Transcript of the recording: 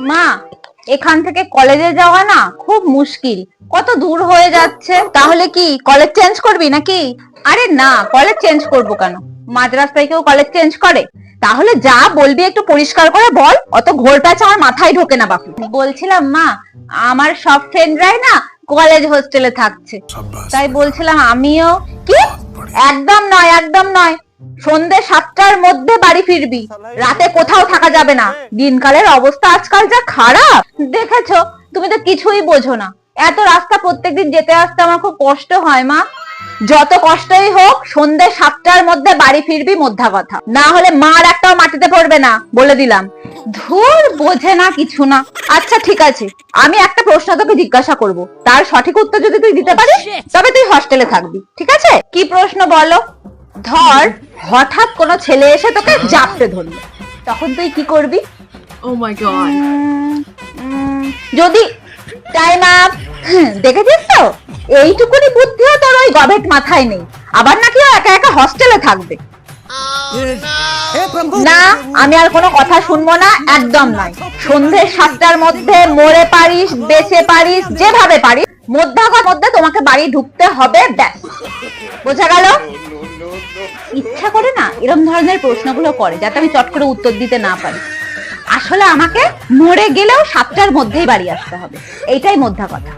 মা, এখান থেকে কলেজে যাওয়া না খুব মুশকিল, কত দূর হয়ে যাচ্ছে। তাহলে কি কলেজ চেঞ্জ করবি নাকি? আরে না, কলেজ চেঞ্জ করব কেন? মাঝ রাস্তায় কেউ কলেজ চেঞ্জ করে? তাহলে যা বলবি একটু পরিষ্কার করে বল, অত ঘোর প্যাচ আমার মাথায় ঢোকে না বাপু। বলছিলাম মা, আমার সব ফ্রেন্ডরাই না কলেজ হোস্টেলে থাকছে, তাই বলছিলাম আমিও। কি? একদম নয়, একদম নয়। সন্ধ্যে 7টার মধ্যে বাড়ি ফিরবি, রাতে কোথাও থাকা যাবে না। দিনকালের অবস্থা আজকাল যা খারাপ দেখেছো, তুমি তো কিছুই বোঝো না। এত রাস্তা প্রত্যেকদিন যেতে আসতে আমার খুব কষ্ট হয় মা। যত কষ্টই হোক সন্ধ্যে 7টার মধ্যে বাড়ি ফিরবি, মোদ্দা কথা। না হলে মার একটাও মাটিতে পড়বে না, বলে দিলাম। ধুর, বোঝে না কিছু না। আচ্ছা ঠিক আছে, আমি একটা প্রশ্ন তোকে জিজ্ঞাসা করব, তার সঠিক উত্তর যদি তুই দিতে পারিস তবে তুই হস্টেলে থাকবি, ঠিক আছে? কি প্রশ্ন বলো? ধর হঠাৎ কোনো ছেলে এসে তোকে জাপটে ধরলো, তখন তুই কি করবি? Oh my god. যদি টাইম আপ। দেখেছিস তো, এইটুকুনি বুদ্ধিও তোর ওই গভেট মাথায় নেই। আবার নাকি ও একা একা হস্টেলে থাকবে। না, আমি আর কোনো কথা শুনবো না, একদম নয়। সন্ধ্যে 7টার মধ্যে মরে পারিস, বেঁচে পারিস, যেভাবে পারিস, মধ্যে তোমাকে বাড়ি ঢুকতে হবে, ব্যাস। বোঝা গেল? ইচ্ছা করে না এরকম ধরনের প্রশ্নগুলো করে যাতে আমি চট করে উত্তর দিতে না পারি। আসলে আমাকে মরে গেলেও 7টার মধ্যেই বাড়ি আসতে হবে, এইটাই মোদ্দা কথা।